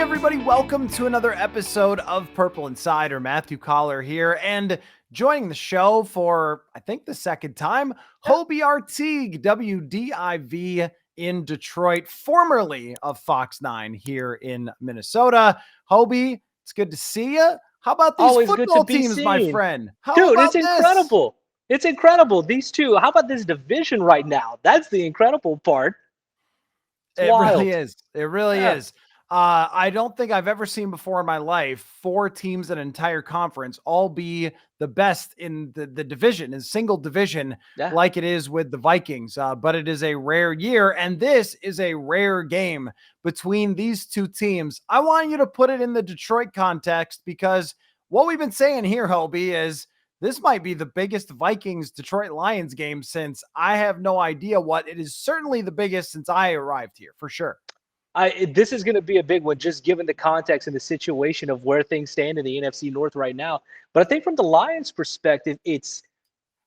everybody. Welcome to another episode of Purple Insider. Matthew Coller here, and joining the show for, I think, the second time, Hobie Artigue, WDIV in Detroit, formerly of Fox 9 here in Minnesota. Hobie, it's good to see you. How about these Always good to football be teams, my seen. friend? How Dude, it's about this? incredible. It's incredible. These two. How about this division right now? That's the incredible part. It's It really wild. is. It really Yeah. is. I don't think I've ever seen before in my life 4 teams in an entire conference all be the best in the division, in single division, Yeah. like it is with the Vikings. But it is a rare year, and this is a rare game between these two teams. I want you to put it in the Detroit context because what we've been saying here, Hobie, is this might be the biggest Vikings Detroit Lions game since I have no idea what. It is certainly the biggest since I arrived here, for sure. This is going to be a big one, just given the context and the situation of where things stand in the NFC North right now. But I think from the Lions' perspective, it's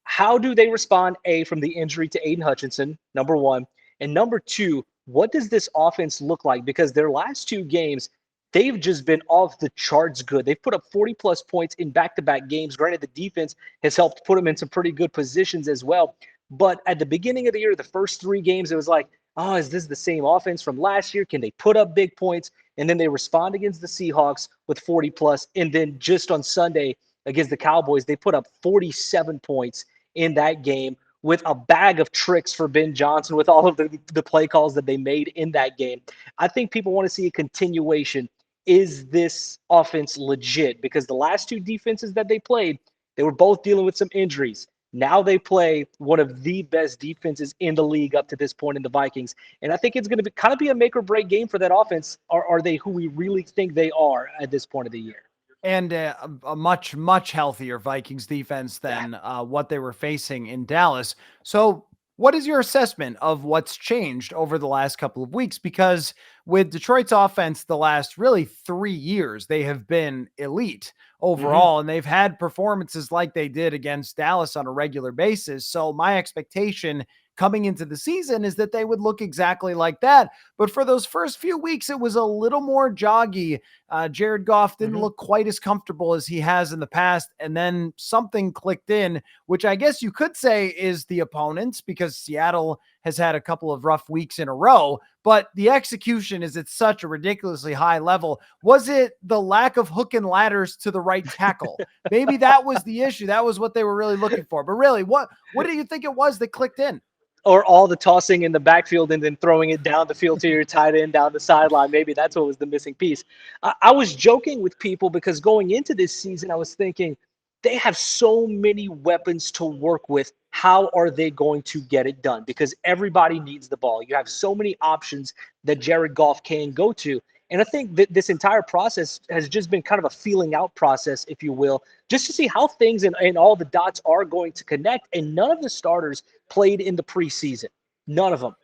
how do they respond, A, from the injury to Aiden Hutchinson, number one. And number two, what does this offense look like? Because their last two games, they've just been off the charts good. They've put up 40-plus points in back-to-back games. Granted, the defense has helped put them in some pretty good positions as well. But at the beginning of the year, the first 3 games, it was like, oh, is this the same offense from last year? Can they put up big points? And then they respond against the Seahawks with 40-plus. And then just on Sunday against the Cowboys, they put up 47 points in that game with a bag of tricks for Ben Johnson with all of the play calls that they made in that game. I think people want to see a continuation. Is this offense legit? Because the last two defenses that they played, they were both dealing with some injuries. Now they play one of the best defenses in the league up to this point in the Vikings. And I think it's going to be kind of be a make or break game for that offense. Are they who we really think they are at this point of the year? And a much, much healthier Vikings defense Yeah. than what they were facing in Dallas. So what is your assessment of what's changed over the last couple of weeks? Because with Detroit's offense, the last really 3 years, they have been elite Hmm. overall, and they've had performances like they did against Dallas on a regular basis. So my expectation coming into the season is that they would look exactly like that. But for those first few weeks, it was a little more joggy. Jared Goff didn't Hmm. look quite as comfortable as he has in the past. And then something clicked in, which I guess you could say is the opponents, because Seattle has had a couple of rough weeks in a row, but the execution is at such a ridiculously high level. Was it the lack of hook and ladders to the right tackle? Maybe that was the issue. That was what they were really looking for. But really, what do you think it was that clicked in? Or all the tossing in the backfield and then throwing it down the field to your tight end down the sideline. Maybe that's what was the missing piece. I was joking with people because going into this season, I was thinking they have so many weapons to work with. How are they going to get it done? Because everybody needs the ball. You have so many options that Jared Goff can go to. And I think that this entire process has just been kind of a feeling out process, if you will, just to see how things and all the dots are going to connect. And none of the starters played in the preseason. None of them.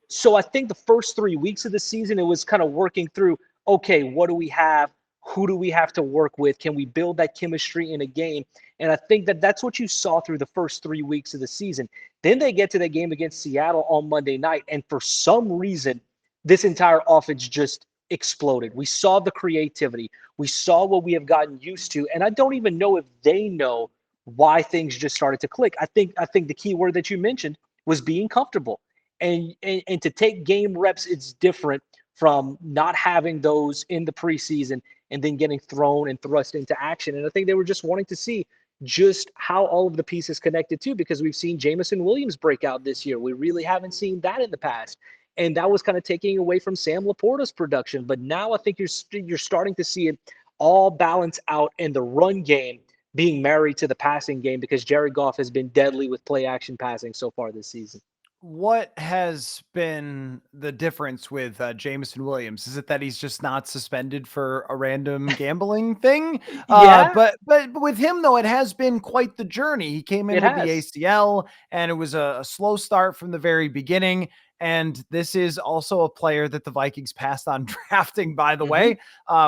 So I think the first 3 weeks of the season, it was kind of working through, okay, what do we have? Who do we have to work with? Can we build that chemistry in a game? And I think that that's what you saw through the first 3 weeks of the season. Then they get to that game against Seattle on Monday night. And for some reason, this entire offense just exploded. We saw the creativity. We saw what we have gotten used to. And I don't even know if they know why things just started to click. I think the key word that you mentioned was being comfortable. And to take game reps, it's different from not having those in the preseason and then getting thrown and thrust into action. And I think they were just wanting to see just how all of the pieces connected too, because we've seen Jamison Williams break out this year. We really haven't seen that in the past. And that was kind of taking away from Sam Laporta's production. But now I think you're starting to see it all balance out in the run game being married to the passing game because Jared Goff has been deadly with play action passing so far this season. What has been the difference with Jameson Williams? Is it that he's just not suspended for a random gambling thing? Yeah, But with him though, it has been quite the journey. He came in it with the has. ACL, and it was a slow start from the very beginning. And this is also a player that the Vikings passed on drafting, by the Hmm. way,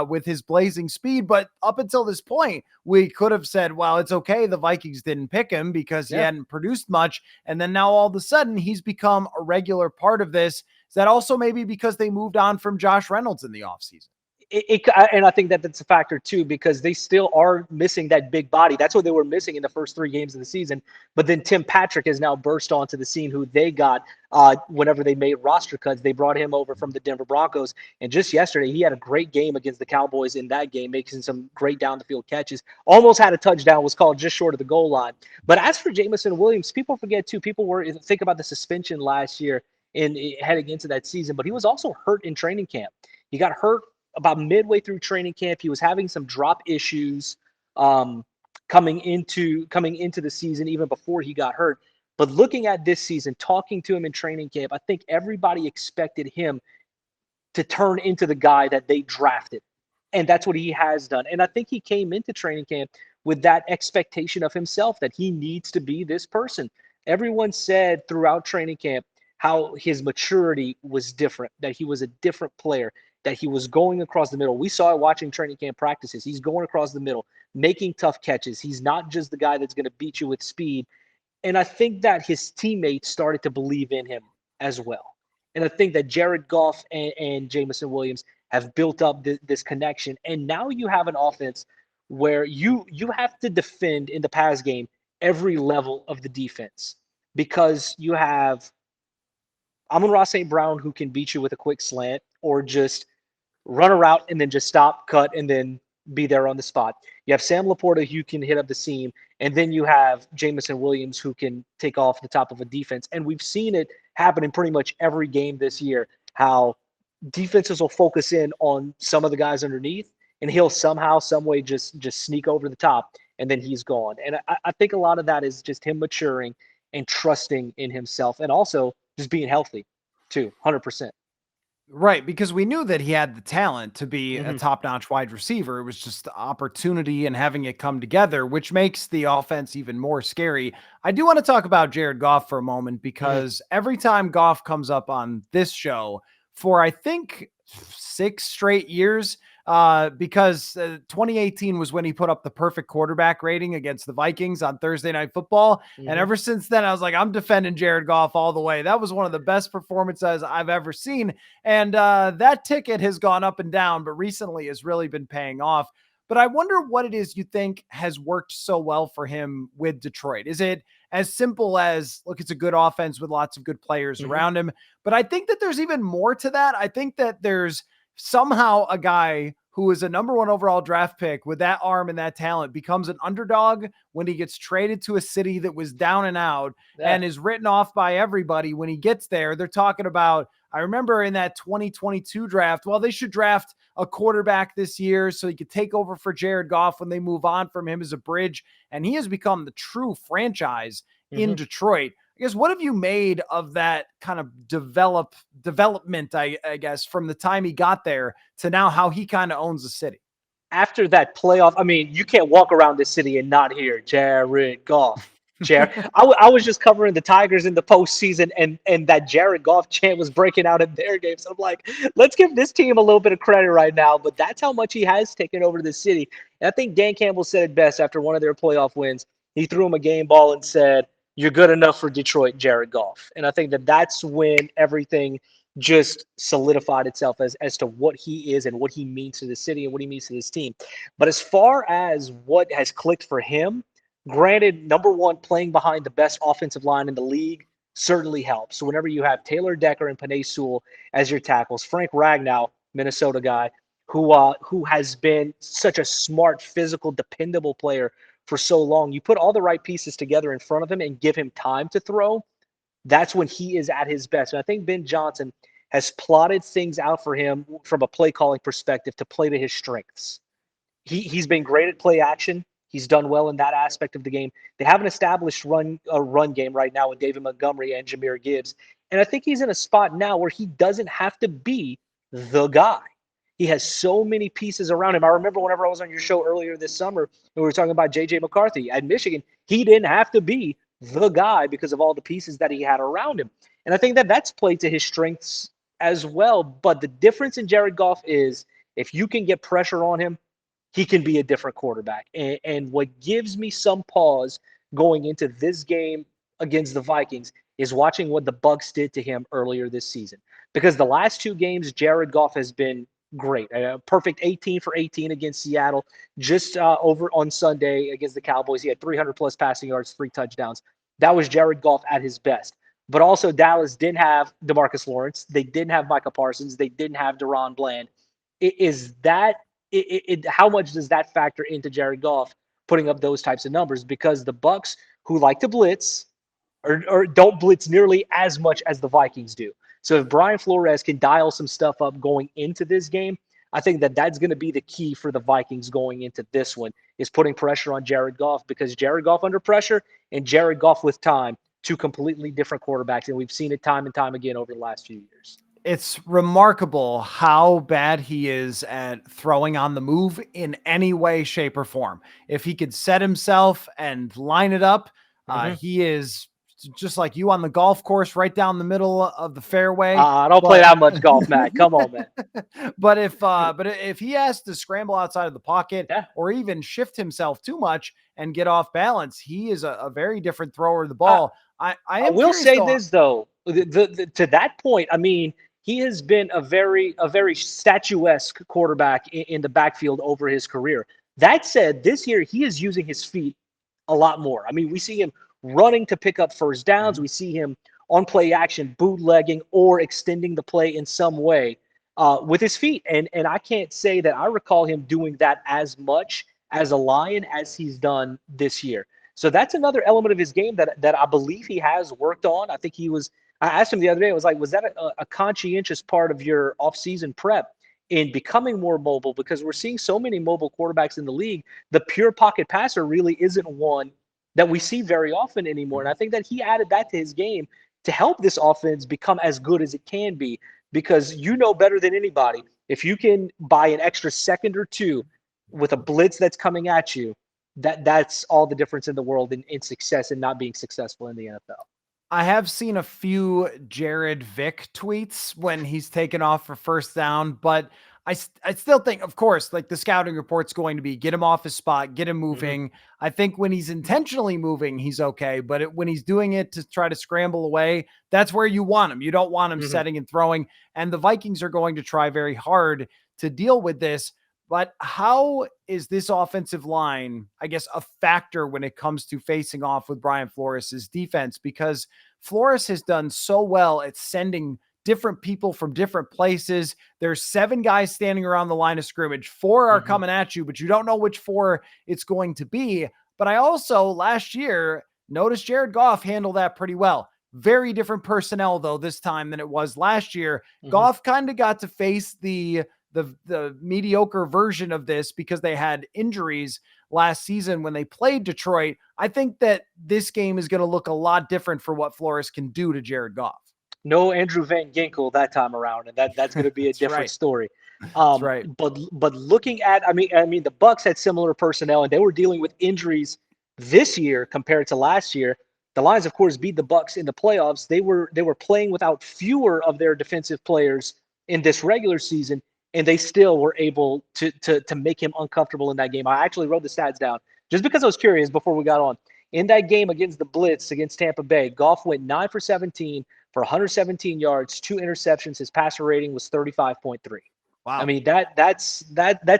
with his blazing speed. But up until this point, we could have said, well, it's okay. The Vikings didn't pick him because he Yeah. hadn't produced much. And then now all of a sudden, he's become a regular part of this. Is that also maybe because they moved on from Josh Reynolds in the offseason? And I think that that's a factor too, because they still are missing that big body. That's what they were missing in the first 3 games of the season. But then Tim Patrick has now burst onto the scene, who they got whenever they made roster cuts. They brought him over from the Denver Broncos. And just yesterday, he had a great game against the Cowboys in that game, making some great down the field catches. Almost had a touchdown, was called just short of the goal line. But as for Jameson Williams, people forget too, people were think about the suspension last year in heading into that season, but he was also hurt in training camp. He got hurt about midway through training camp. He was having some drop issues coming into the season, even before he got hurt. But looking at this season, talking to him in training camp, I think everybody expected him to turn into the guy that they drafted. And that's what he has done. And I think he came into training camp with that expectation of himself, that he needs to be this person. Everyone said throughout training camp how his maturity was different, that he was a different player, that he was going across the middle. We saw it watching training camp practices. He's going across the middle, making tough catches. He's not just the guy that's going to beat you with speed. And I think that his teammates started to believe in him as well. And I think that Jared Goff and Jameson Williams have built up this connection. And now you have an offense where you have to defend in the pass game every level of the defense, because you have Amon-Ra St. Brown, who can beat you with a quick slant or just run a route and then just stop, cut, and then be there on the spot. You have Sam Laporta, who can hit up the seam, and then you have Jameson Williams, who can take off the top of a defense. And we've seen it happen in pretty much every game this year, how defenses will focus in on some of the guys underneath, and he'll somehow, some way just sneak over the top, and then he's gone. And I think a lot of that is just him maturing and trusting in himself, and also just being healthy too, 100%. Right, because we knew that he had the talent to be a top-notch wide receiver. It was just the opportunity and having it come together, which makes the offense even more scary. I do want to talk about Jared Goff for a moment, because every time Goff comes up on this show for, I think, 6 straight years, because 2018 was when he put up the perfect quarterback rating against the Vikings on Thursday Night Football. And ever since then, I was like, I'm defending Jared Goff all the way. That was one of the best performances I've ever seen. And that ticket has gone up and down, but recently has really been paying off. But I wonder what it is you think has worked so well for him with Detroit. Is it as simple as, look, it's a good offense with lots of good players around him? But I think that there's even more to that. I think that there's somehow a guy who is a number 1 overall draft pick with that arm and that talent becomes an underdog when he gets traded to a city that was down and out and is written off by everybody. When he gets there, they're talking about, I remember in that 2022 draft, well, they should draft a quarterback this year so he could take over for Jared Goff when they move on from him as a bridge. And he has become the true franchise in Detroit. I guess, what have you made of that kind of development, I guess, from the time he got there to now how he kind of owns the city? After that playoff, I mean, you can't walk around this city and not hear Jared Goff. I was just covering the Tigers in the postseason, and that Jared Goff chant was breaking out in their games. So I'm like, let's give this team a little bit of credit right now. But that's how much he has taken over the city. And I think Dan Campbell said it best after one of their playoff wins. He threw him a game ball and said, "You're good enough for Detroit, Jared Goff." And I think that that's when everything just solidified itself as to what he is and what he means to the city and what he means to this team. But as far as what has clicked for him, granted, number 1, playing behind the best offensive line in the league certainly helps. So whenever you have Taylor Decker and Penei Sewell as your tackles, Frank Ragnow, Minnesota guy, who has been such a smart, physical, dependable player for so long, you put all the right pieces together in front of him and give him time to throw, that's when he is at his best. And I think Ben Johnson has plotted things out for him from a play calling perspective to play to his strengths. He's been great at play action. He's done well in that aspect of the game. They have an established run game right now with David Montgomery and Jahmyr Gibbs. And I think he's in a spot now where he doesn't have to be the guy. He has so many pieces around him. I remember whenever I was on your show earlier this summer, and we were talking about J.J. McCarthy at Michigan, he didn't have to be the guy because of all the pieces that he had around him. And I think that that's played to his strengths as well. But the difference in Jared Goff is if you can get pressure on him, he can be a different quarterback. And what gives me some pause going into this game against the Vikings is watching what the Bucs did to him earlier this season. Because the last 2 games, Jared Goff has been great. Perfect 18 for 18 against Seattle. Just over on Sunday against the Cowboys, he had 300 plus passing yards, 3 touchdowns. That was Jared Goff at his best. But also, Dallas didn't have DeMarcus Lawrence. They didn't have Micah Parsons. They didn't have Deron Bland. How much does that factor into Jared Goff putting up those types of numbers? Because the Bucks, who like to blitz, or don't blitz nearly as much as the Vikings do. So if Brian Flores can dial some stuff up going into this game, I think that that's going to be the key for the Vikings going into this one, is putting pressure on Jared Goff, because Jared Goff under pressure and Jared Goff with time, two completely different quarterbacks. And we've seen it time and time again over the last few years. It's remarkable how bad he is at throwing on the move in any way, shape, or form. If he could set himself and line it up, he is just like you on the golf course, right down the middle of the fairway. I don't play that much golf, Matt. Come on, man. But if he has to scramble outside of the pocket, or even shift himself too much and get off balance, he is a very different thrower of the ball. I will say this though, to that point, I mean, he has been a very statuesque quarterback in the backfield over his career. That said, this year he is using his feet a lot more. I mean, we see him running to pick up first downs. We see him on play action, bootlegging or extending the play in some way with his feet. And I can't say that I recall him doing that as much as a Lion as he's done this year. So that's another element of his game that I believe he has worked on. I think I asked him the other day, I was like, was that a conscientious part of your offseason prep in becoming more mobile? Because we're seeing so many mobile quarterbacks in the league. The pure pocket passer really isn't one that we see very often anymore. And I think that he added that to his game to help this offense become as good as it can be, because you know better than anybody, if you can buy an extra second or two with a blitz that's coming at you, that's all the difference in the world in success and not being successful in the NFL. I have seen a few Jared Vick tweets when he's taken off for first down, but I still think, of course, like the scouting report's going to be get him off his spot, get him moving. I think when he's intentionally moving, he's okay. But when he's doing it to try to scramble away, that's where you want him. You don't want him setting and throwing. And the Vikings are going to try very hard to deal with this. But how is this offensive line, I guess, a factor when it comes to facing off with Brian Flores' defense? Because Flores has done so well at sending different people from different places. There's 7 guys standing around the line of scrimmage. 4 are coming at you, but you don't know which 4 it's going to be. But I also, last year, noticed Jared Goff handle that pretty well. Very different personnel, though, this time than it was last year. Goff kind of got to face the mediocre version of this because they had injuries last season when they played Detroit. I think that this game is going to look a lot different for what Flores can do to Jared Goff. No Andrew Van Ginkel that time around, and that's going to be a different story. That's right. But looking at, I mean, the Bucks had similar personnel, and they were dealing with injuries this year compared to last year. The Lions, of course, beat the Bucks in the playoffs. They were playing without fewer of their defensive players in this regular season, and they still were able to make him uncomfortable in that game. I actually wrote the stats down just because I was curious before we got on. In that game against the Blitz against Tampa Bay, Goff went 9 for 17 for 117 yards, 2 interceptions. His passer rating was 35.3. Wow. I mean, that's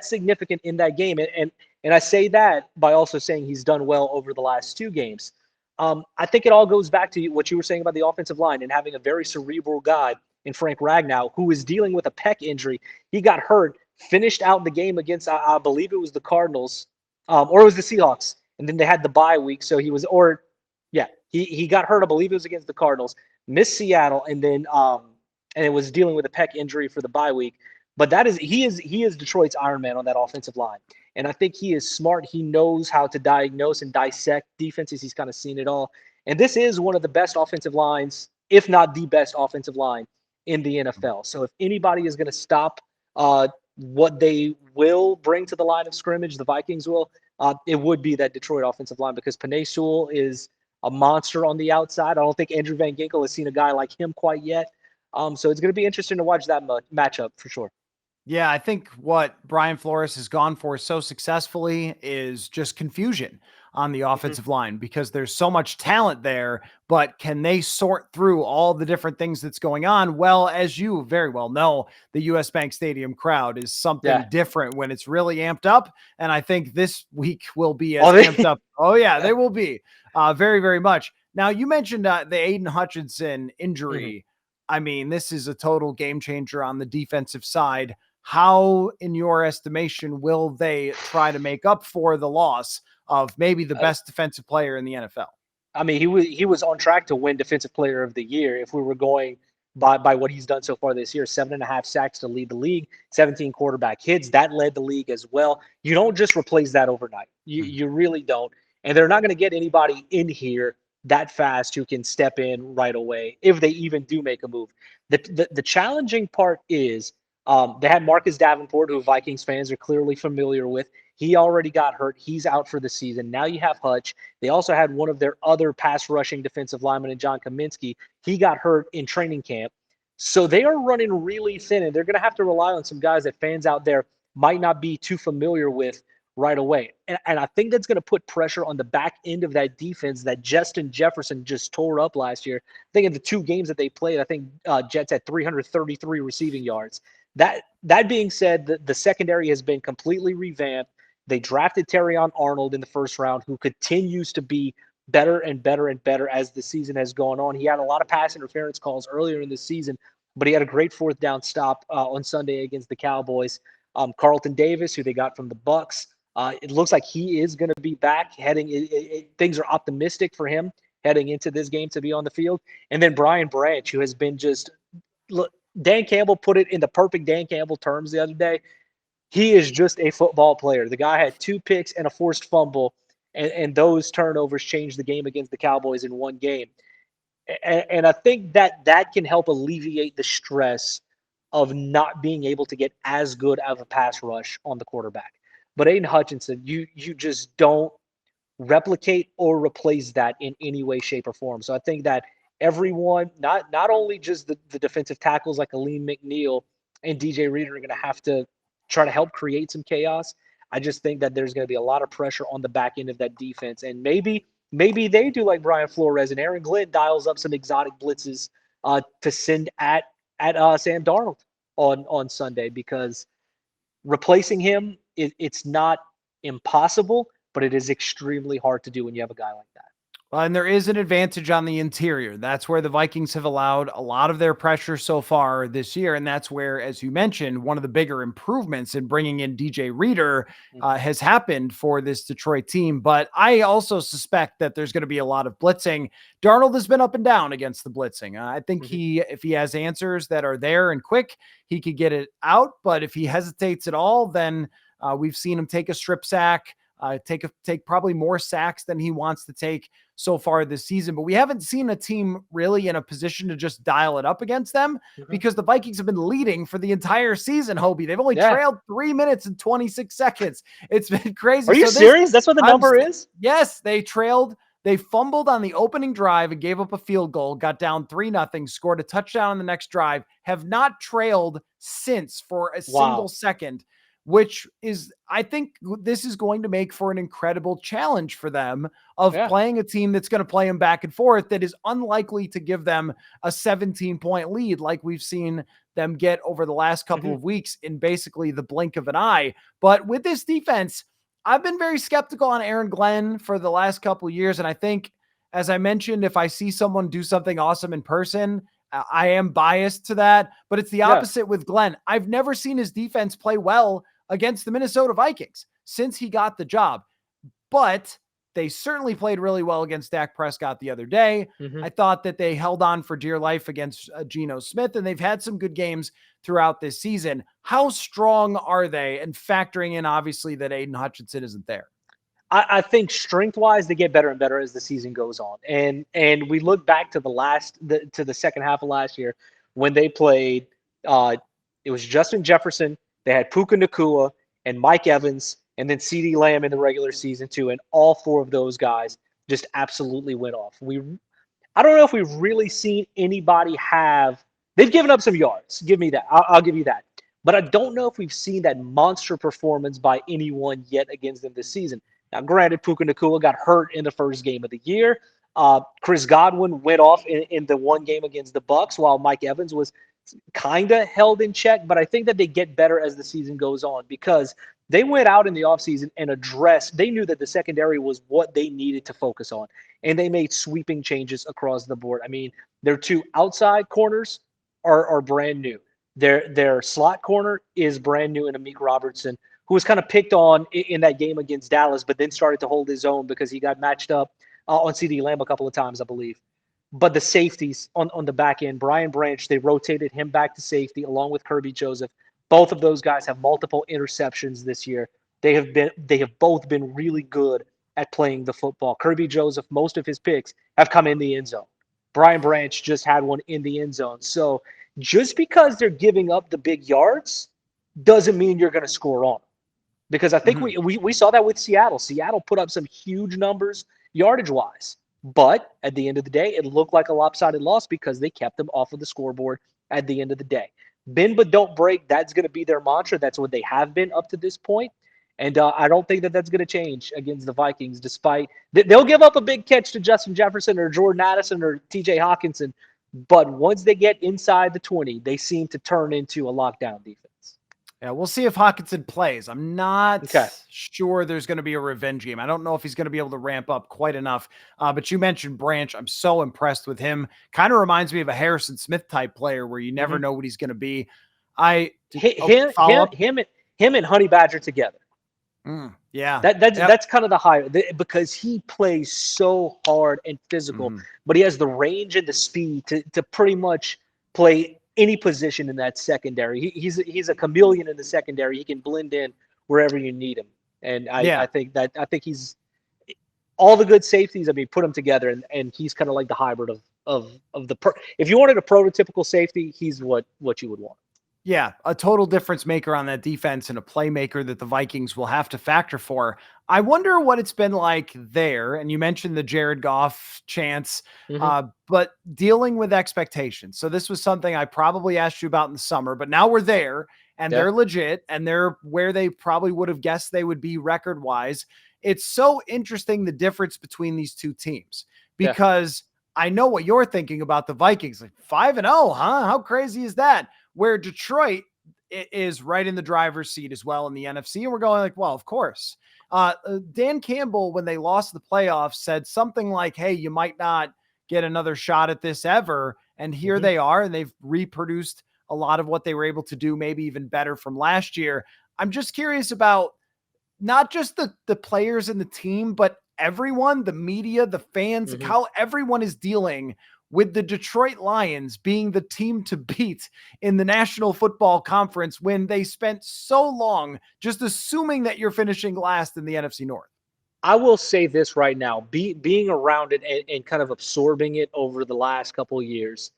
significant in that game. And I say that by also saying he's done well over the last 2 games. I think it all goes back to what you were saying about the offensive line and having a very cerebral guy in Frank Ragnow, who is dealing with a pec injury. He got hurt, finished out the game against, I believe it was the Cardinals, or it was the Seahawks. And then they had the bye week. So he got hurt. I believe it was against the Cardinals, missed Seattle, and then and it was dealing with a pec injury for the bye week. But he is Detroit's Iron Man on that offensive line. And I think he is smart. He knows how to diagnose and dissect defenses. He's kind of seen it all. And this is one of the best offensive lines, if not the best offensive line in the NFL. So if anybody is going to stop what they will bring to the line of scrimmage, the Vikings will, it would be that Detroit offensive line, because Penei Sewell is a monster on the outside. I don't think Andrew Van Ginkel has seen a guy like him quite yet. So it's going to be interesting to watch that matchup for sure. Yeah, I think what Brian Flores has gone for so successfully is just confusion. on the offensive line because there's so much talent there, but can they sort through all the different things that's going on? Well, as you very well know, the US Bank Stadium crowd is something different when it's really amped up. And I think this week will be as amped up. Oh yeah, they will be very, very much. Now you mentioned the Aiden Hutchinson injury. I mean, this is a total game changer on the defensive side. How, in your estimation, will they try to make up for the loss of maybe the best defensive player in the NFL? I mean, he was on track to win Defensive Player of the Year if we were going by what he's done so far this year. 7.5 sacks to lead the league, 17 quarterback hits. That led the league as well. You don't just replace that overnight. You really don't. And they're not going to get anybody in here that fast who can step in right away if they even do make a move. The challenging part is they had Marcus Davenport, who Vikings fans are clearly familiar with. He already got hurt. He's out for the season. Now you have Hutch. They also had one of their other pass rushing defensive linemen in John Kaminsky. He got hurt in training camp. So they are running really thin, and they're going to have to rely on some guys that fans out there might not be too familiar with right away. And I think that's going to put pressure on the back end of that defense that Justin Jefferson just tore up last year. I think in the 2 games that they played, I think Jets had 333 receiving yards. That being said, the secondary has been completely revamped. They drafted Terrion Arnold in the first round, who continues to be better and better and better as the season has gone on. He had a lot of pass interference calls earlier in the season, but he had a great 4th down stop on Sunday against the Cowboys. Carlton Davis, who they got from the Bucks, it looks like he is going to be back. Things are optimistic for him heading into this game to be on the field. And then Brian Branch, who has been just look. Dan Campbell put it in the perfect Dan Campbell terms the other day. He is just a football player. The guy had 2 picks and a forced fumble, and those turnovers changed the game against the Cowboys in 1 game. And I think that can help alleviate the stress of not being able to get as good of a pass rush on the quarterback. But Aiden Hutchinson, you just don't replicate or replace that in any way, shape, or form. So I think that everyone, not only just the defensive tackles like Aleem McNeil and DJ Reader are going to have to try to help create some chaos. I just think that there's going to be a lot of pressure on the back end of that defense. And maybe they do like Brian Flores and Aaron Glenn dials up some exotic blitzes to send at Sam Darnold on Sunday, because replacing him, it's not impossible, but it is extremely hard to do when you have a guy like that. And there is an advantage on the interior. That's where the Vikings have allowed a lot of their pressure so far this year. And that's where, as you mentioned, one of the bigger improvements in bringing in DJ Reader has happened for this Detroit team. But I also suspect that there's going to be a lot of blitzing. Darnold has been up and down against the blitzing. I think if he has answers that are there and quick, he could get it out. But if he hesitates at all, then we've seen him take a strip sack, take probably more sacks than he wants to take so far this season. But we haven't seen a team really in a position to just dial it up against them because the Vikings have been leading for the entire season, Hobie. They've only trailed 3 minutes and 26 seconds. It's been crazy. Are you serious? That's what the number is? Yes, they trailed. They fumbled on the opening drive and gave up a field goal, got down 3-0, scored a touchdown on the next drive, have not trailed since for a single second, which is, I think this is going to make for an incredible challenge for them of playing a team that's going to play them back and forth, that is unlikely to give them a 17-point lead like we've seen them get over the last couple of weeks in basically the blink of an eye. But with this defense, I've been very skeptical on Aaron Glenn for the last couple of years. And I think, as I mentioned, if I see someone do something awesome in person, I am biased to that, but it's the opposite with Glenn. I've never seen his defense play well against the Minnesota Vikings since he got the job, but they certainly played really well against Dak Prescott the other day. I thought that they held on for dear life against Geno Smith, and they've had some good games throughout this season. How strong are they? And factoring in, obviously, that Aiden Hutchinson isn't there. I think strength-wise, they get better and better as the season goes on. And we look back to the second half of last year when they played. It was Justin Jefferson. They had Puka Nacua and Mike Evans, and then CeeDee Lamb in the regular season too. And all 4 of those guys just absolutely went off. I don't know if we've really seen anybody they've given up some yards. Give me that. I'll give you that. But I don't know if we've seen that monster performance by anyone yet against them this season. Now, granted, Puka Nacua got hurt in the first game of the year. Chris Godwin went off in the one game against the Bucs, while Mike Evans was kind of held in check. But I think that they get better as the season goes on, because they went out in the offseason and they knew that the secondary was what they needed to focus on. And they made sweeping changes across the board. I mean, their two outside corners are brand new. Their slot corner is brand new in Amik Robertson, who was kind of picked on in that game against Dallas, but then started to hold his own because he got matched up on CeeDee Lamb a couple of times, I believe. But the safeties on the back end, Brian Branch, they rotated him back to safety along with Kirby Joseph. Both of those guys have multiple interceptions this year. They have both been really good at playing the football. Kirby Joseph, most of his picks have come in the end zone. Brian Branch just had one in the end zone. So just because they're giving up the big yards doesn't mean you're going to score on them. Because I think we saw that with Seattle. Seattle put up some huge numbers yardage-wise. But at the end of the day, it looked like a lopsided loss because they kept them off of the scoreboard at the end of the day. Bend but don't break, that's going to be their mantra. That's what they have been up to this point. And I don't think that that's going to change against the Vikings, despite they'll give up a big catch to Justin Jefferson or Jordan Addison or TJ Hawkinson. But once they get inside the 20, they seem to turn into a lockdown defense. Yeah, we'll see if Hawkinson plays. I'm not sure there's going to be a revenge game. I don't know if he's going to be able to ramp up quite enough. But you mentioned Branch. I'm so impressed with him. Kind of reminds me of a Harrison Smith type player where you never know what he's going to be. Him and Honey Badger together. Yeah, that's kind of the higher, because he plays so hard and physical, but he has the range and the speed to pretty much play any position in that secondary. He's a chameleon in the secondary. He can blend in wherever you need him. And I think he's all the good safeties. I mean, put them together, and he's kind of like the hybrid of the if you wanted a prototypical safety, he's what you would want. Yeah, a total difference maker on that defense and a playmaker that the Vikings will have to factor for. I wonder what it's been like there. And you mentioned the Jared Goff chance, but dealing with expectations. So this was something I probably asked you about in the summer, but now we're there and they're legit and they're where they probably would have guessed they would be record wise. It's so interesting, the difference between these two teams, because I know what you're thinking about the Vikings, like 5-0, huh? How crazy is that? Where Detroit is right in the driver's seat as well in the NFC. And we're going like, well, of course. Dan Campbell, when they lost the playoffs, said something like, hey, you might not get another shot at this ever. And here they are, and they've reproduced a lot of what they were able to do, maybe even better from last year. I'm just curious about not just the players in the team, but everyone, the media, the fans, how everyone is dealing with the Detroit Lions being the team to beat in the National Football Conference when they spent so long just assuming that you're finishing last in the NFC North. I will say this right now, being around it and kind of absorbing it over the last couple of years.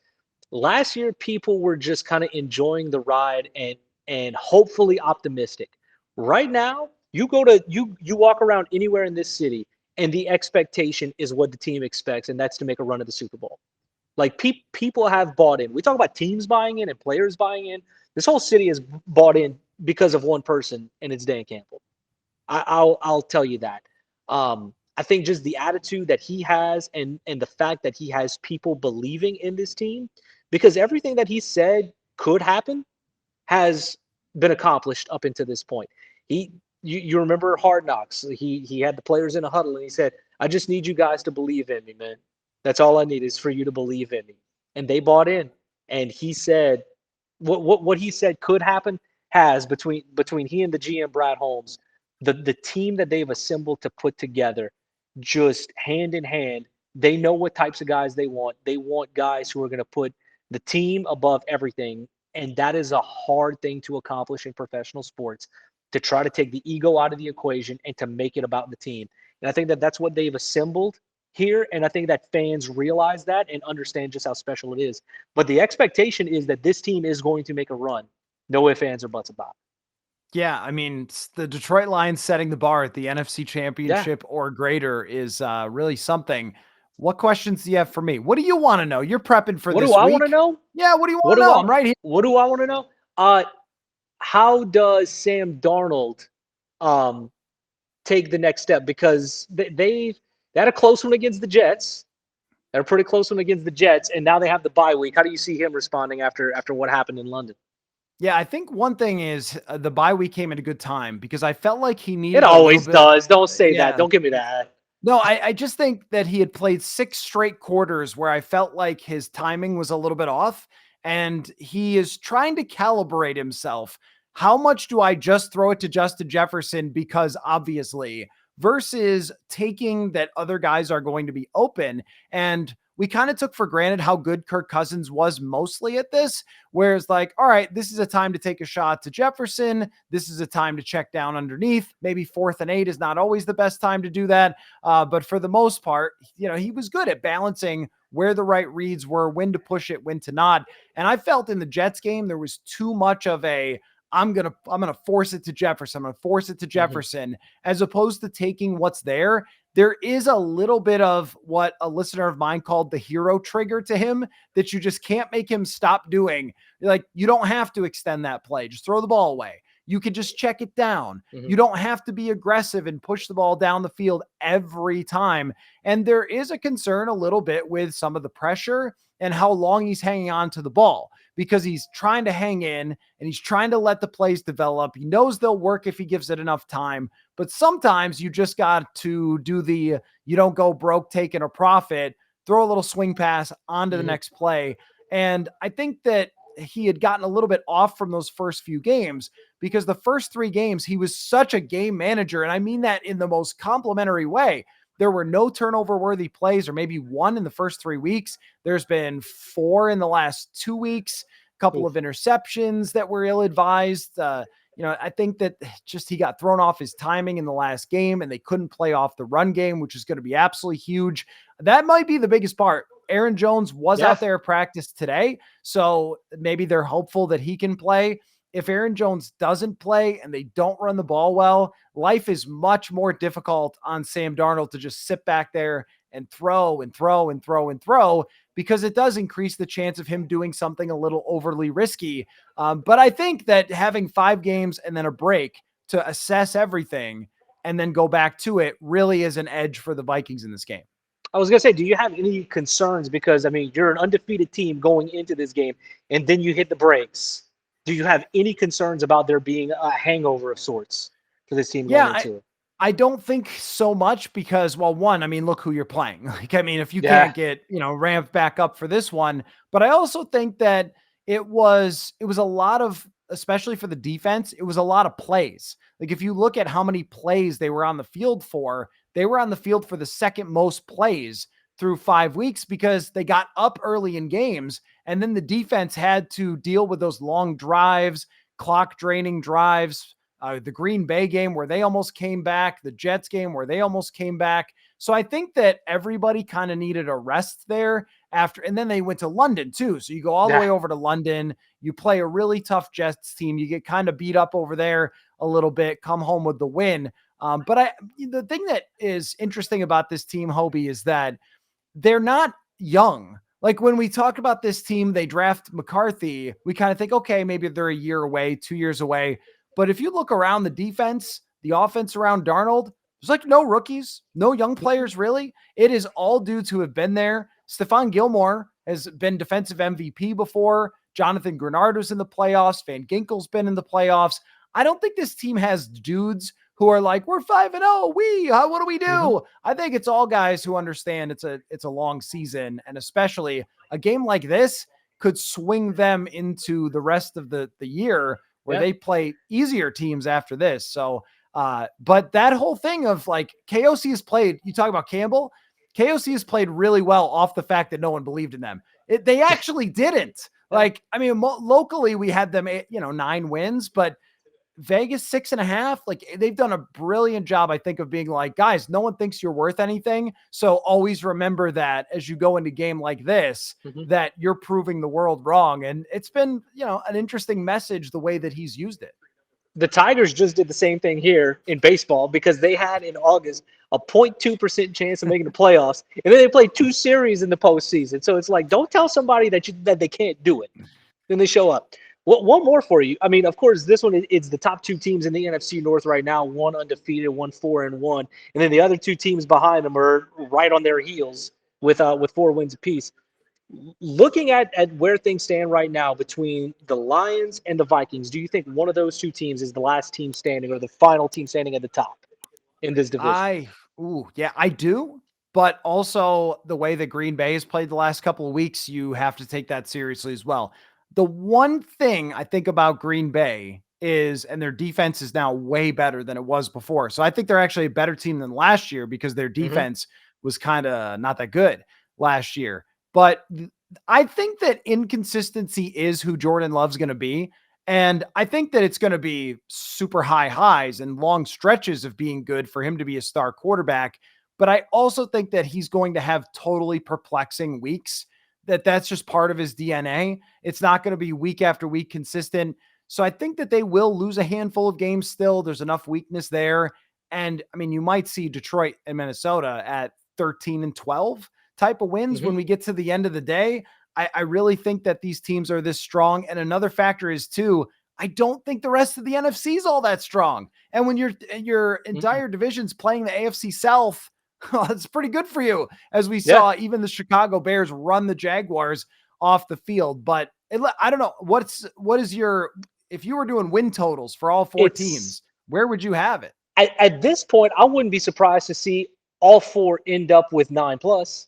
Last year, people were just kind of enjoying the ride and hopefully optimistic. Right now, you walk around anywhere in this city, and the expectation is what the team expects, and that's to make a run at the Super Bowl. Like people have bought in. We talk about teams buying in and players buying in. This whole city has bought in because of one person, and it's Dan Campbell. I'll tell you that. I think just the attitude that he has and the fact that he has people believing in this team, because everything that he said could happen has been accomplished up until this point. You remember Hard Knocks. He had the players in a huddle, and he said, I just need you guys to believe in me, man. That's all I need is for you to believe in me. And they bought in. And he said, what he said could happen has, between he and the GM Brad Holmes, the team that they've assembled to put together, just hand in hand. They know what types of guys they want. They want guys who are going to put the team above everything. And that is a hard thing to accomplish in professional sports, to try to take the ego out of the equation and to make it about the team. And I think that that's what they've assembled here, and I think that fans realize that and understand just how special it is. But the expectation is that this team is going to make a run. No ifs, ands, or buts about it. Yeah, I mean, the Detroit Lions setting the bar at the NFC Championship or greater is really something. What questions do you have for me? What do you want to know? You're prepping for this week. What do I want to know? Yeah, what do you want to know? I'm right here. What do I want to know? How does Sam Darnold take the next step? Because they had a close one against the Jets. They're a pretty close one against the Jets, and now they have the bye week. How do you see him responding after what happened in London? Yeah, I think one thing is the bye week came at a good time because I felt like he It needed a little always bit. does. Don't say that. Yeah. Don't give me that. No, I just think that he had played 6 straight quarters where I felt like his timing was a little bit off, and he is trying to calibrate himself. How much do I just throw it to Justin Jefferson because obviously versus taking that other guys are going to be open? And we kind of took for granted how good Kirk Cousins was mostly at this, whereas like, all right, this is a time to take a shot to Jefferson. This is a time to check down underneath. Maybe 4th and 8 is not always the best time to do that. But for the most part, he was good at balancing where the right reads were, when to push it, when to not. And I felt in the Jets game, there was too much of a, I'm going to force it to Jefferson. I'm going to force it to Jefferson, as opposed to taking what's there. There is a little bit of what a listener of mine called the hero trigger to him that you just can't make him stop doing. Like, you don't have to extend that play. Just throw the ball away. You could just check it down. You don't have to be aggressive and push the ball down the field every time. And there is a concern a little bit with some of the pressure and how long he's hanging on to the ball, because he's trying to hang in and he's trying to let the plays develop. He knows they'll work if he gives it enough time, but sometimes you just got to do you don't go broke taking a profit, throw a little swing pass onto the next play. And I think that he had gotten a little bit off from those first few games, because the first 3 games, he was such a game manager. And I mean that in the most complimentary way. There were no turnover worthy plays, or maybe 1 in the first 3 weeks. There's been 4 in the last 2 weeks, a couple of interceptions that were ill-advised. I think that just he got thrown off his timing in the last game, and they couldn't play off the run game, which is going to be absolutely huge. That might be the biggest part. Aaron Jones was out there at practice today, so maybe they're hopeful that he can play. If Aaron Jones doesn't play and they don't run the ball well, life is much more difficult on Sam Darnold to just sit back there and throw and throw and throw and throw, because it does increase the chance of him doing something a little overly risky. But I think that having 5 games and then a break to assess everything and then go back to it really is an edge for the Vikings in this game. I was going to say, do you have any concerns? Because, I mean, you're an undefeated team going into this game, and then you hit the brakes. Do you have any concerns about there being a hangover of sorts for this team going into it? I don't think so much because, well, one, I mean, look who you're playing. Like, I mean, if you can't get, ramped back up for this one, but I also think that it was a lot of, especially for the defense, it was a lot of plays. Like, if you look at how many plays they were on the field for, they were on the field for the second most plays through 5 weeks, because they got up early in games, and then the defense had to deal with those long drives, clock draining drives, the Green Bay game where they almost came back, the Jets game where they almost came back. So I think that everybody kind of needed a rest there after, and then they went to London too. So you go all the way over to London, you play a really tough Jets team, you get kind of beat up over there a little bit, come home with the win. But the thing that is interesting about this team, Hobie, is that they're not young. Like, when we talk about this team, they draft McCarthy, we kind of think, okay, maybe they're a year away, 2 years away. But if you look around the defense, the offense around Darnold, there's like no rookies, no young players, really. It is all dudes who have been there. Stephon Gilmore has been defensive MVP before. Jonathan Grenardo's in the playoffs. Van Ginkel's been in the playoffs. I don't think this team has dudes who are like, we're 5-0. What do we do? I think it's all guys who understand it's a long season, and especially a game like this could swing them into the rest of the year where they play easier teams after this. So, but that whole thing of like, KOC has played, you talk about Campbell, KOC has played really well off the fact that no one believed in them. They actually didn't. Like, I mean, locally we had them, 9 wins, but Vegas 6.5, like, they've done a brilliant job, I think, of being like, guys, no one thinks you're worth anything. So always remember that as you go into a game like this, that you're proving the world wrong. And it's been, an interesting message, the way that he's used it. The Tigers just did the same thing here in baseball, because they had in August a 0.2% chance of making the playoffs. And then they played 2 series in the postseason. So it's like, don't tell somebody that they can't do it. Then they show up. One more for you. I mean, of course, this one it's the top two teams in the NFC North right now. One undefeated, one 4-1, and then the other two teams behind them are right on their heels with 4 wins apiece. Looking at where things stand right now between the Lions and the Vikings, do you think one of those two teams is the last team standing or the final team standing at the top in this division? Yeah, I do. But also the way that Green Bay has played the last couple of weeks, you have to take that seriously as well. The one thing I think about Green Bay is, and their defense is now way better than it was before. So I think they're actually a better team than last year because their Mm-hmm. defense was kind of not that good last year. But I think that inconsistency is who Jordan Love's going to be. And I think that it's going to be super high highs and long stretches of being good for him to be a star quarterback. But I also think that he's going to have totally perplexing weeks, that's just part of his DNA. It's not going to be week after week consistent. So I think that they will lose a handful of games still. There's enough weakness there. And I mean, you might see Detroit and Minnesota at 13-12 type of wins Mm-hmm. when we get to the end of the day. I really think that these teams are this strong. And another factor is too, I don't think the rest of the NFC is all that strong. And when your entire division's playing the AFC South, it's pretty good for you, as we Yeah, saw even the Chicago Bears run the Jaguars off the field. But I don't know what is your, if you were doing win totals for all four it's teams, where would you have it? at this point, I wouldn't be surprised to see all four end up with 9+.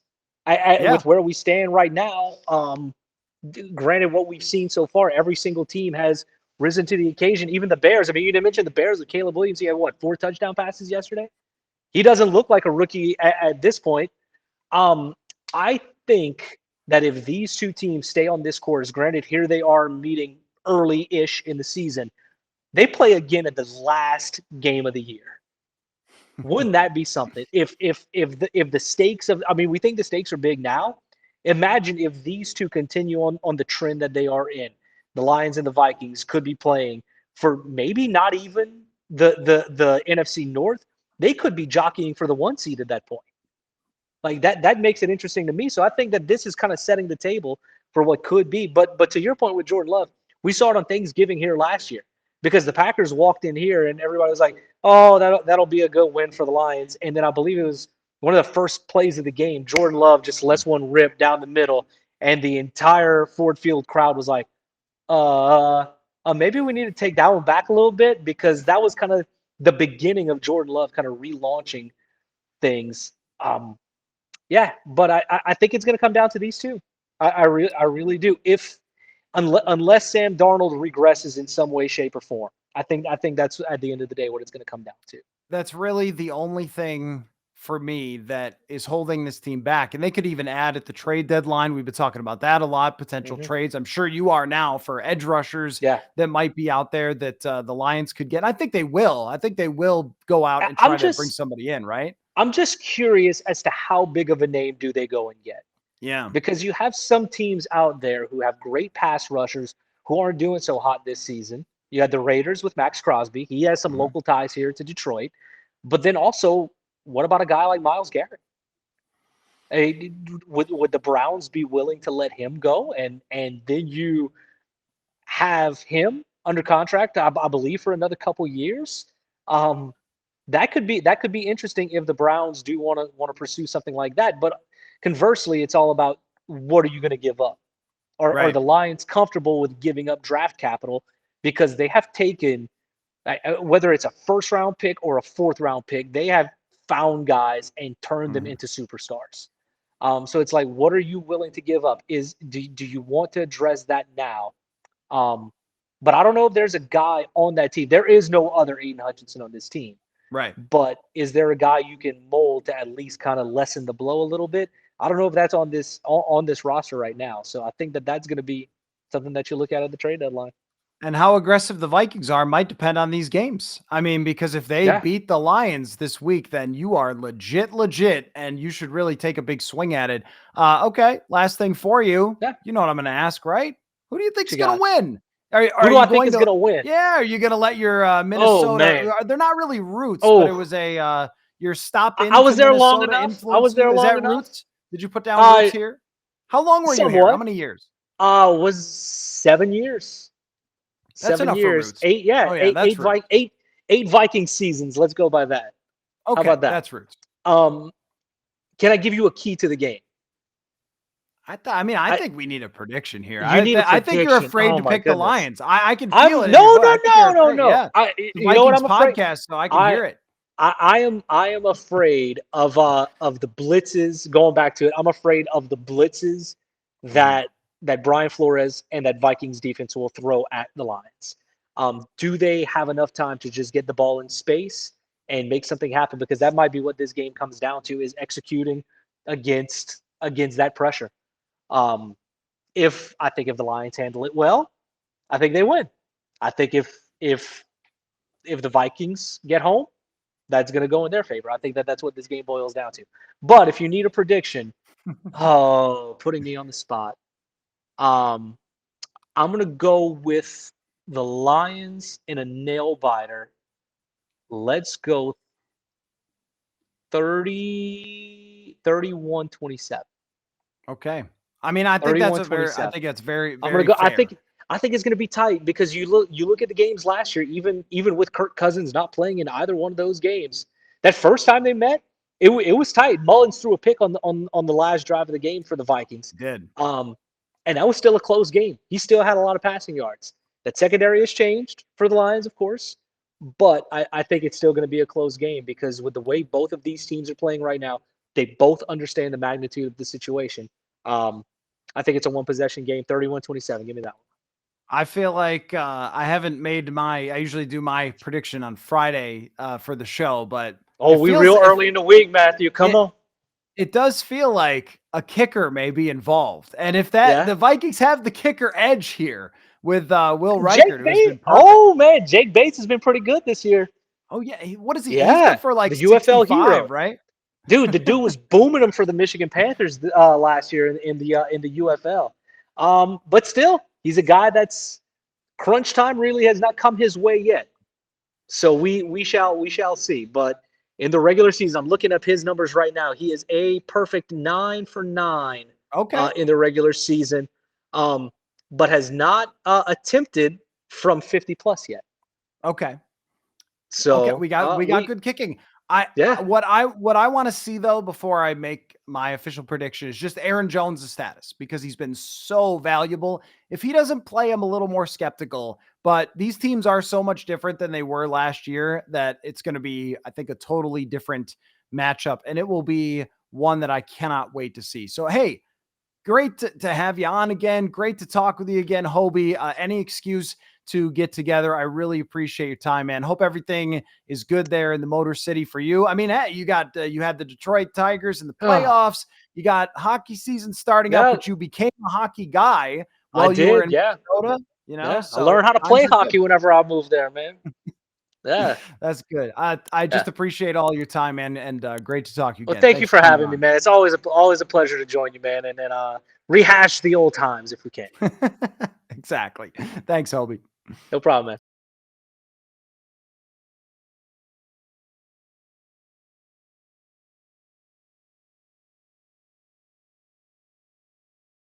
Yeah. With where we stand right now, granted, what we've seen so far, every single team has risen to the occasion. Even the Bears. I mean, you didn't mention the Bears with Caleb Williams. He had what, 4 touchdown passes yesterday? He doesn't look like a rookie at this point. I think that if these two teams stay on this course, granted, here they are meeting early-ish in the season, they play again at the last game of the year. Wouldn't that be something? If the stakes of, I mean, we think the stakes are big now. Imagine if these two continue on the trend that they are in. The Lions and the Vikings could be playing for maybe not even the NFC North. They could be jockeying for the 1 seed at that point. Like that makes it interesting to me. So I think that this is kind of setting the table for what could be. But to your point with Jordan Love, we saw it on Thanksgiving here last year because the Packers walked in here and everybody was like, "Oh, that'll be a good win for the Lions." And then I believe it was one of the first plays of the game. Jordan Love just lets one rip down the middle, and the entire Ford Field crowd was like, maybe we need to take that one back a little bit," because that was kind of the beginning of Jordan Love kind of relaunching things. Yeah, but I think it's going to come down to these two. I really do. Unless Sam Darnold regresses in some way, shape, or form, I think that's at the end of the day what it's going to come down to. That's really the only thing for me that is holding this team back. And they could even add at the trade deadline. We've been talking about that a lot, potential Hmm. trades. I'm sure you are now for edge rushers Yeah, that might be out there that the Lions could get. I think they will. I think they will go out and I'm try to bring just somebody in, right? I'm just curious as to how big of a name do they go and get, Yeah. because you have some teams out there who have great pass rushers who aren't doing so hot this season. You had the Raiders with Max Crosby. He has some Mhm. local ties here to Detroit. But then also, what about a guy like Myles Garrett? Would the Browns be willing to let him go, and then you have him under contract, I believe, for another couple years? Um, that could be interesting if the Browns do want to pursue something like that. But conversely, it's all about what are you going to give up? Are Right. the Lions comfortable with giving up draft capital because they have taken, whether it's a first round pick or a fourth round pick, they have found guys and turned them Mhm. into superstars. So it's like, what are you willing to give up? Do you want to address that now? Um, but I don't know if there's a guy on that team. There is no other Aiden Hutchinson on this team. Right. But is there a guy you can mold to at least kind of lessen the blow a little bit? I don't know if that's on this roster right now. So I think that that's going to be something that you look at the trade deadline. And how aggressive the Vikings are might depend on these games. I mean, because if they Yeah, beat the Lions this week, then you are legit, and you should really take a big swing at it. Okay, last thing for you. yeah. You know what I'm going to ask, right? Who do you What think's you going to got? win? Who Are do you I think going is to? going to win? Yeah, are you going to let your Oh Minnesota? man. They're not really roots, but it Oh, was a your stop I into was there long Minnesota enough. I influence was there you. Is long that enough. roots? Did you put down roots I here? How long were you here? How somewhat. many years? Was 7 years. That's 7 enough for years. roots. Eight, yeah, Oh yeah, that's roots. eight Viking seasons. Let's go by that. Okay, How about that? that's roots. Can I give you a key to the game? I think we need a prediction here. You need a I think you're prediction. afraid Oh to my pick the goodness. Lions. I can feel it in No, your voice. no, I think you're no, afraid. no. Yeah. You The know what Vikings I'm afraid? podcast, so I can hear it. I am afraid of the blitzes. Going back to it, I'm afraid of the blitzes that Brian Flores and that Vikings defense will throw at the Lions. Do they have enough time to just get the ball in space and make something happen? Because that might be what this game comes down to, is executing against that pressure. If the Lions handle it well, I think they win. I think if the Vikings get home, that's going to go in their favor. I think that's what this game boils down to. But if you need a prediction, putting me on the spot, I'm going to go with the Lions in a nail biter. Let's go 31-27. Okay. I mean, I think that's very I'm gonna go. fair. I think it's gonna be tight, because you look at the games last year, even with Kirk Cousins not playing in either one of those games. That first time they met, it was tight. Mullins threw a pick on the last drive of the game for the Vikings. He did. And that was still a close game. He still had a lot of passing yards. That secondary has changed for the Lions, of course, but I think it's still going to be a close game, because with the way both of these teams are playing right now, they both understand the magnitude of the situation. I think it's a one-possession game, 31-27. Give me that one. I feel like I haven't made I usually do my prediction on Friday for the show, but early in the week, Matthew. Come on. It does feel like a kicker may be involved. And if the Vikings have the kicker edge here with Will Reichert, who's been perfect. Man, Jake Bates has been pretty good this year. Oh yeah, what is he? Yeah. He's good for like the UFL hero, right? Dude, the dude was booming him for the Michigan Panthers last year in the UFL. But still, he's a guy that's crunch time really has not come his way yet. So we shall see. But in the regular season, I'm looking up his numbers right now. He is a perfect 9 for 9 in the regular season, but has not attempted from 50 plus yet. Okay. So we got good kicking. What I want to see though before I make my official prediction is just Aaron Jones' status, because he's been so valuable. If he doesn't play, I'm a little more skeptical. But these teams are so much different than they were last year that it's going to be, I think, a totally different matchup, and it will be one that I cannot wait to see. So hey, great to have you on again. Great to talk with you again, Hobie. Any excuse to get together. I really appreciate your time, man. Hope everything is good there in the Motor City for you. I mean, hey, you got you had the Detroit Tigers in the playoffs. You got hockey season starting up, but you became a hocky guy while you were in Minnesota. You know, so I learned how to play hockey whenever I moved there, man. Yeah, that's good. I just appreciate all your time, man, and great to talk to you again. Well, thank you for having me, man. It's always a pleasure to join you, man, and then rehash the old times if we can. Exactly. Thanks, Hobie. No problem, man.